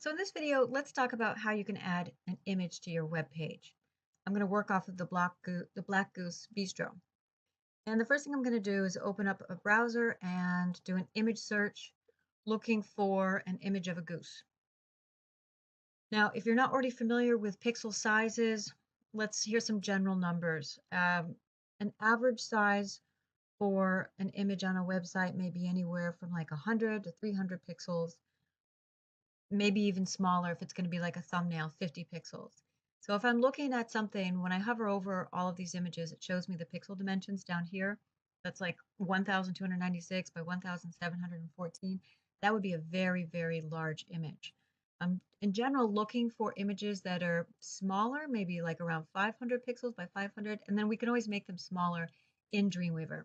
So in this video, let's talk about how you can add an image to your web page. I'm going to work off of the Black Goose Bistro. And the first thing I'm going to do is open up a browser and do an image search looking for an image of a goose. Now, if you're not already familiar with pixel sizes, here's some general numbers. An average size for an image on a website may be anywhere from like 100 to 300 pixels, maybe even smaller if it's going to be like a thumbnail, 50 pixels. So if I'm looking at something, when I hover over all of these images, it shows me the pixel dimensions down here. That's like 1,296 by 1,714. That would be a very, very large image. I'm in general looking for images that are smaller, maybe like around 500 pixels by 500, and then we can always make them smaller in Dreamweaver.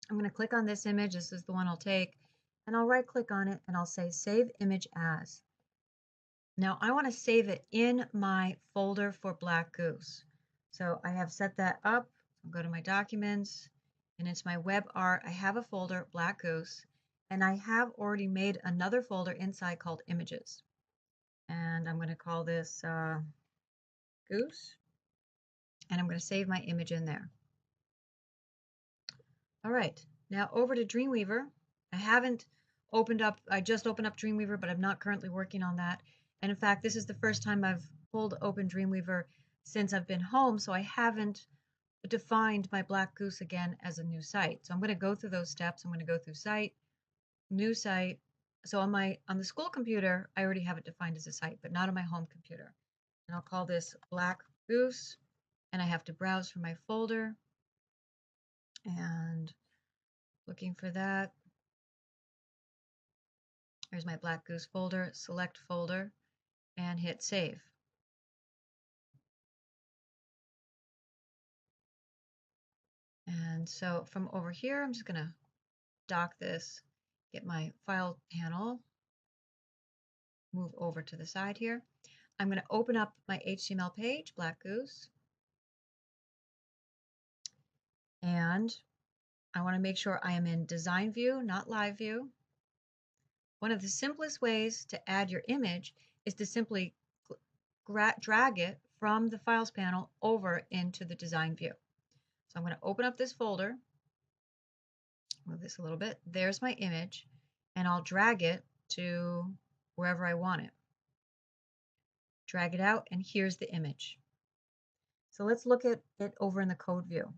I'm going to click on this image. This is the one I'll take, and I'll right click on it and I'll say Save Image As. Now I want to save it in my folder for Black Goose. So I have set that up. I'll go to my documents and it's my web art. I have a folder, Black Goose, and I have already made another folder inside called Images. And I'm going to call this Goose, and I'm going to save my image in there. All right, now over to Dreamweaver. I just opened up Dreamweaver, but I'm not currently working on that. And in fact, this is the first time I've pulled open Dreamweaver since I've been home, so I haven't defined my Black Goose again as a new site. So I'm going to go through those steps. I'm going to go through site, new site. So on the school computer, I already have it defined as a site, but not on my home computer. And I'll call this Black Goose, and I have to browse for my folder. And looking for that. There's my Black Goose folder, select folder, and hit save. And so from over here, I'm just going to dock this, get my file panel, move over to the side here. I'm going to open up my HTML page, Black Goose, and I want to make sure I am in design view, not live view. One of the simplest ways to add your image is to simply drag it from the files panel over into the design view. So I'm going to open up this folder, move this a little bit. There's my image, and I'll drag it to wherever I want it. Drag it out, and here's the image. So let's look at it over in the code view.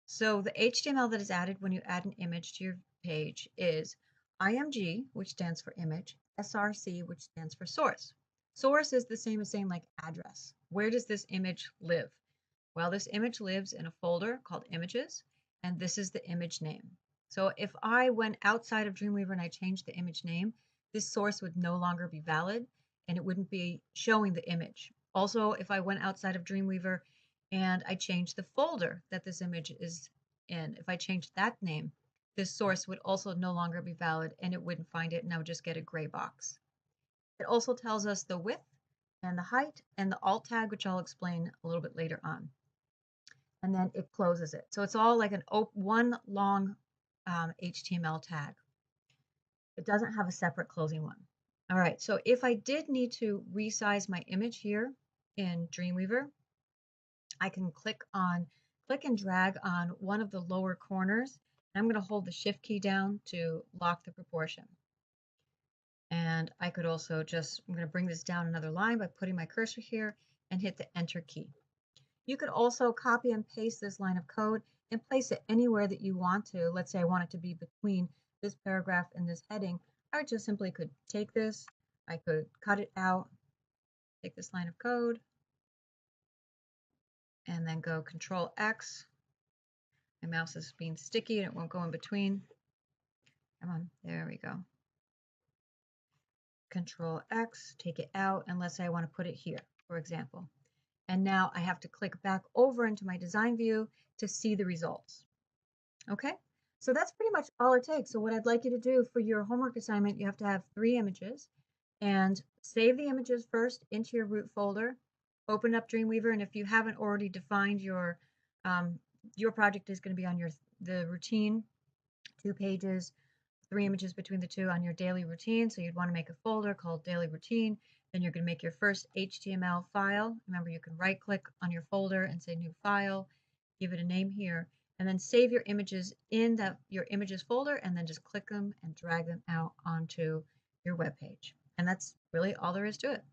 So the HTML that is added when you add an image to your page is IMG, which stands for image, SRC, which stands for source. Source is the same as saying like address. Where does this image live? Well, this image lives in a folder called Images, and this is the image name. So if I went outside of Dreamweaver and I changed the image name, this source would no longer be valid and it wouldn't be showing the image. Also, if I went outside of Dreamweaver and I changed the folder that this image is in, if I changed that name, this source would also no longer be valid and it wouldn't find it, and I would just get a gray box. It also tells us the width and the height and the alt tag, which I'll explain a little bit later on. And then it closes it. So it's all like one long HTML tag. It doesn't have a separate closing one. All right, so if I did need to resize my image here in Dreamweaver, I can click and drag on one of the lower corners. And I'm going to hold the Shift key down to lock the proportion. And I could also I'm going to bring this down another line by putting my cursor here and hit the Enter key. You could also copy and paste this line of code and place it anywhere that you want to. Let's say I want it to be between this paragraph and this heading. I just simply could take this, I could cut it out, take this line of code, and then go Control X. My mouse is being sticky and it won't go in between. Come on, there we go. Control X, take it out, unless I want to put it here, for example. And now I have to click back over into my design view to see the results. Okay, so that's pretty much all it takes. So what I'd like you to do for your homework assignment, you have to have 3 images and save the images first into your root folder, open up Dreamweaver, and if you haven't already defined your project is going to be on the routine, 2 pages, 3 images between the two on your daily routine. So you'd want to make a folder called daily routine. Then you're going to make your first HTML file. Remember, you can right click on your folder and say new file, give it a name here, and then save your images in your images folder, and then just click them and drag them out onto your web page. And that's really all there is to it.